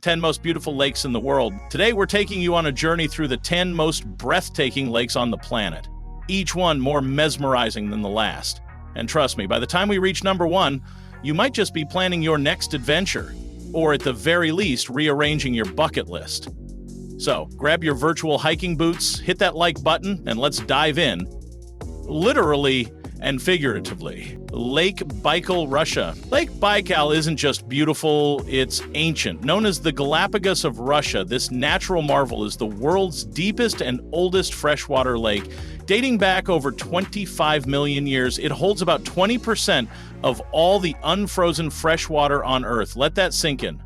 10 most beautiful lakes in the world. Today, we're taking you on a journey through the 10 most breathtaking lakes on the planet, each one more mesmerizing than the last. And trust me, by the time we reach number 1, you might just be planning your next adventure, or at the very least, rearranging your bucket list. So, grab your virtual hiking boots, hit that like button, and let's dive in. Literally and figuratively. Lake Baikal, Russia. Lake Baikal isn't just beautiful, it's ancient. Known as the Galapagos of Russia, this natural marvel is the world's deepest and oldest freshwater lake. Dating back over 25 million years, it holds about 20% of all the unfrozen freshwater on Earth. Let that sink in.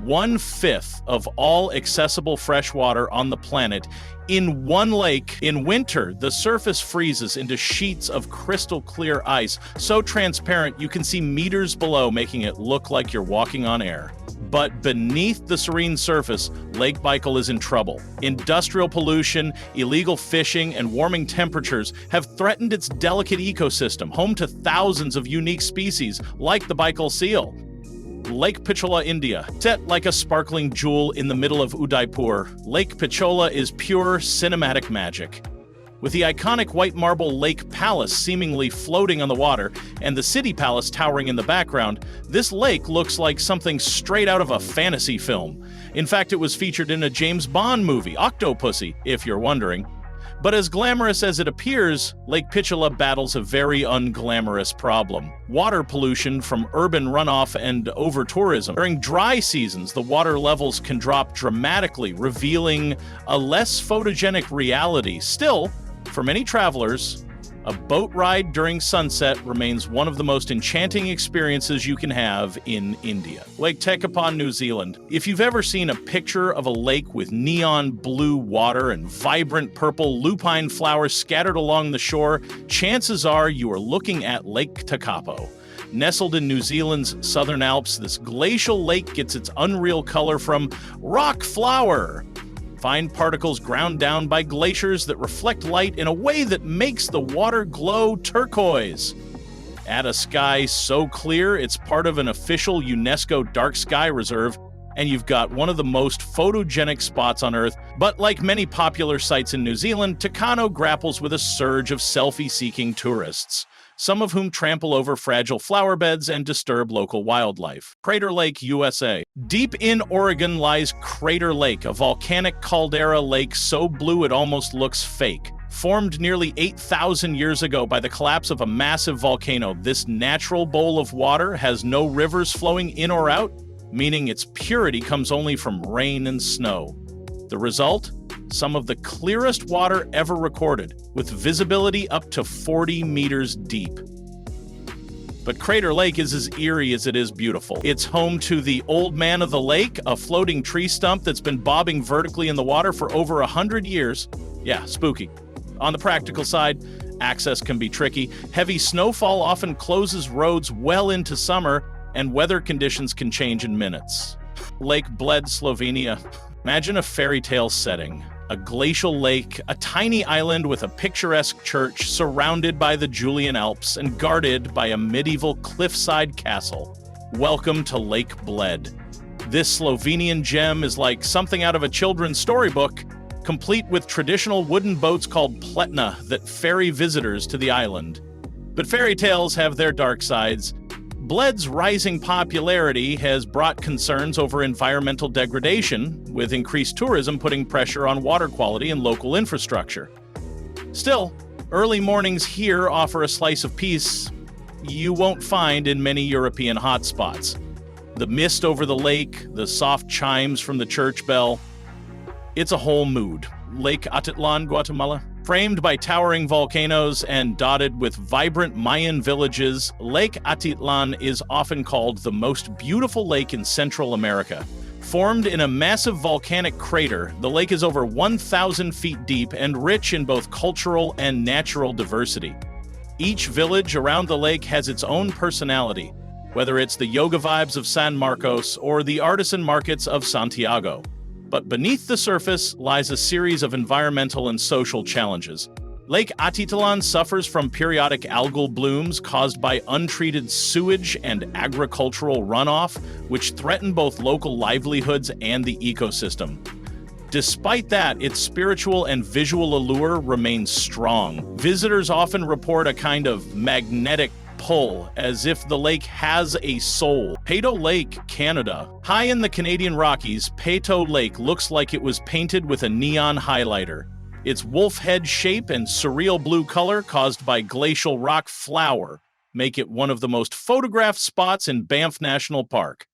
1/5 of all accessible freshwater on the planet in one lake. In winter, the surface freezes into sheets of crystal clear ice, so transparent you can see meters below, making it look like you're walking on air. But beneath the serene surface, Lake Baikal is in trouble. Industrial pollution, illegal fishing, and warming temperatures have threatened its delicate ecosystem, home to thousands of unique species like the Baikal seal. Lake Pichola, India. Set like a sparkling jewel in the middle of Udaipur, Lake Pichola is pure cinematic magic. With the iconic white marble Lake Palace seemingly floating on the water and the city palace towering in the background, this lake looks like something straight out of a fantasy film. In fact, it was featured in a James Bond movie, Octopussy, if you're wondering. But as glamorous as it appears, Lake Pichola battles a very unglamorous problem: water pollution from urban runoff and over-tourism. During dry seasons, the water levels can drop dramatically, revealing a less photogenic reality. Still, for many travelers, a boat ride during sunset remains one of the most enchanting experiences you can have in India. Lake Tekapo, New Zealand. If you've ever seen a picture of a lake with neon blue water and vibrant purple lupine flowers scattered along the shore, chances are you are looking at Lake Tekapo. Nestled in New Zealand's Southern Alps, this glacial lake gets its unreal color from rock flour, fine particles ground down by glaciers that reflect light in a way that makes the water glow turquoise. Add a sky so clear it's part of an official UNESCO dark sky reserve, and you've got one of the most photogenic spots on Earth. But like many popular sites in New Zealand, Takano grapples with a surge of selfie-seeking tourists, some of whom trample over fragile flower beds and disturb local wildlife. Crater Lake, USA. Deep in Oregon lies Crater Lake, a volcanic caldera lake so blue it almost looks fake. Formed nearly 8,000 years ago by the collapse of a massive volcano, this natural bowl of water has no rivers flowing in or out, meaning its purity comes only from rain and snow. The result? Some of the clearest water ever recorded, with visibility up to 40 meters deep. But Crater Lake is as eerie as it is beautiful. It's home to the Old Man of the Lake, a floating tree stump that's been bobbing vertically in the water for over 100 years. Yeah, spooky. On the practical side, access can be tricky. Heavy snowfall often closes roads well into summer, and weather conditions can change in minutes. Lake Bled, Slovenia. Imagine a fairy tale setting. A glacial lake, a tiny island with a picturesque church surrounded by the Julian Alps and guarded by a medieval cliffside castle. Welcome to Lake Bled. This Slovenian gem is like something out of a children's storybook, complete with traditional wooden boats called pletna that ferry visitors to the island. But fairy tales have their dark sides. Bled's rising popularity has brought concerns over environmental degradation, with increased tourism putting pressure on water quality and local infrastructure. Still, early mornings here offer a slice of peace you won't find in many European hotspots. The mist over the lake, the soft chimes from the church bell. It's a whole mood. Lake Atitlan, Guatemala. Framed by towering volcanoes and dotted with vibrant Mayan villages, Lake Atitlan is often called the most beautiful lake in Central America. Formed in a massive volcanic crater, the lake is over 1,000 feet deep and rich in both cultural and natural diversity. Each village around the lake has its own personality, whether it's the yoga vibes of San Marcos or the artisan markets of Santiago. But beneath the surface lies a series of environmental and social challenges. Lake Atitlan suffers from periodic algal blooms caused by untreated sewage and agricultural runoff, which threaten both local livelihoods and the ecosystem. Despite that, its spiritual and visual allure remains strong. Visitors often report a kind of magnetic pull, as if the lake has a soul. Peyto Lake, Canada. High in the Canadian Rockies, Peyto Lake looks like it was painted with a neon highlighter. Its wolf head shape and surreal blue color caused by glacial rock flour make it one of the most photographed spots in Banff National Park.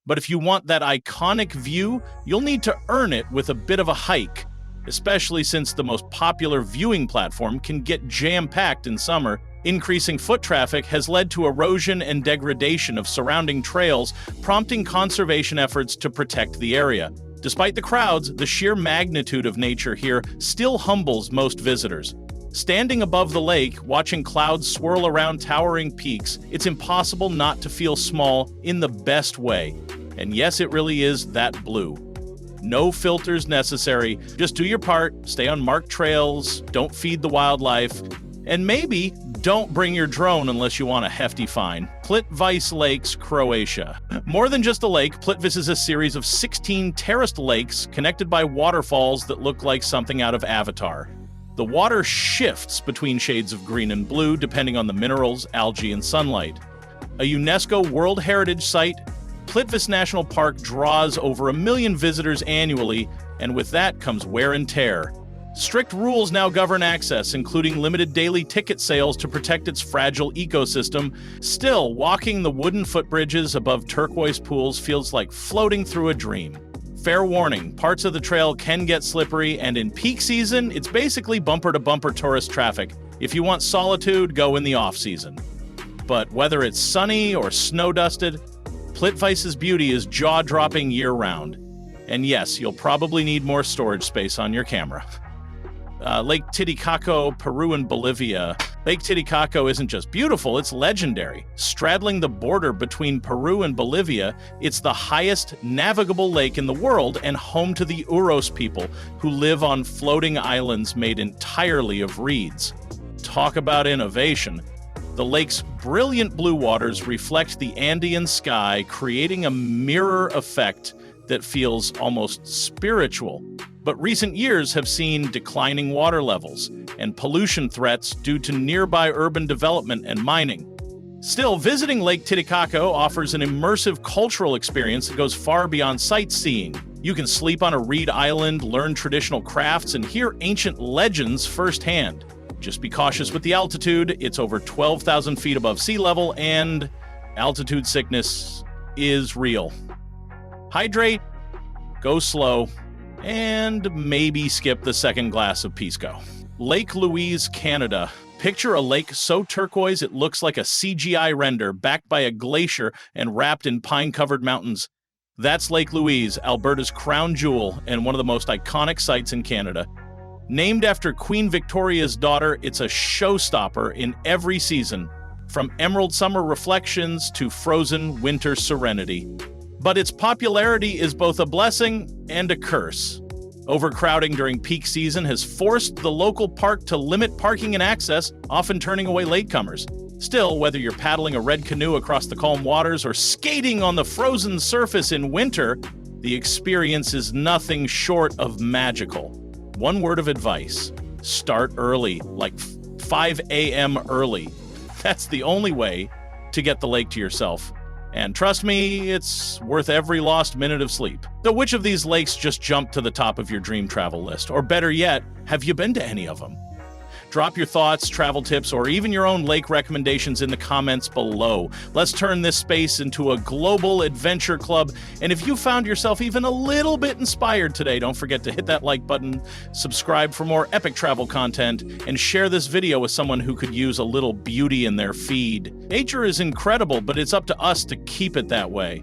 But if you want that iconic view, you'll need to earn it with a bit of a hike, especially since the most popular viewing platform can get jam-packed in summer. Increasing foot traffic has led to erosion and degradation of surrounding trails, prompting conservation efforts to protect the area. Despite the crowds, the sheer magnitude of nature here still humbles most visitors. Standing above the lake, watching clouds swirl around towering peaks, it's impossible not to feel small in the best way. And yes, it really is that blue. No filters necessary. Just do your part, stay on marked trails, don't feed the wildlife, and maybe don't bring your drone unless you want a hefty fine. Plitvice Lakes, Croatia. More than just a lake, Plitvice is a series of 16 terraced lakes connected by waterfalls that look like something out of Avatar. The water shifts between shades of green and blue depending on the minerals, algae, and sunlight. A UNESCO World Heritage Site, Plitvice National Park draws over 1 million visitors annually, and with that comes wear and tear. Strict rules now govern access, including limited daily ticket sales to protect its fragile ecosystem. Still, walking the wooden footbridges above turquoise pools feels like floating through a dream. Fair warning, parts of the trail can get slippery, and in peak season, it's basically bumper-to-bumper tourist traffic. If you want solitude, go in the off-season. But whether it's sunny or snow-dusted, Plitvice's beauty is jaw-dropping year-round. And yes, you'll probably need more storage space on your camera. Lake Titicaca, Peru and Bolivia. Lake Titicaca isn't just beautiful, it's legendary. Straddling the border between Peru and Bolivia, it's the highest navigable lake in the world and home to the Uros people, who live on floating islands made entirely of reeds. Talk about innovation. The lake's brilliant blue waters reflect the Andean sky, creating a mirror effect that feels almost spiritual. But recent years have seen declining water levels and pollution threats due to nearby urban development and mining. Still, visiting Lake Titicaca offers an immersive cultural experience that goes far beyond sightseeing. You can sleep on a reed island, learn traditional crafts, and hear ancient legends firsthand. Just be cautious with the altitude. It's over 12,000 feet above sea level, and altitude sickness is real. Hydrate, go slow, and maybe skip the second glass of Pisco. Lake Louise, Canada. Picture a lake so turquoise it looks like a CGI render backed by a glacier and wrapped in pine-covered mountains. That's Lake Louise, Alberta's crown jewel and one of the most iconic sites in Canada. Named after Queen Victoria's daughter, it's a showstopper in every season, from emerald summer reflections to frozen winter serenity. But its popularity is both a blessing and a curse. Overcrowding during peak season has forced the local park to limit parking and access, often turning away latecomers. Still, whether you're paddling a red canoe across the calm waters or skating on the frozen surface in winter, the experience is nothing short of magical. One word of advice: start early, like 5 a.m. early. That's the only way to get the lake to yourself. And trust me, it's worth every lost minute of sleep. So which of these lakes just jumped to the top of your dream travel list? Or better yet, have you been to any of them? Drop your thoughts, travel tips, or even your own lake recommendations in the comments below. Let's turn this space into a global adventure club. And if you found yourself even a little bit inspired today, don't forget to hit that like button, subscribe for more epic travel content, and share this video with someone who could use a little beauty in their feed. Nature is incredible, but it's up to us to keep it that way.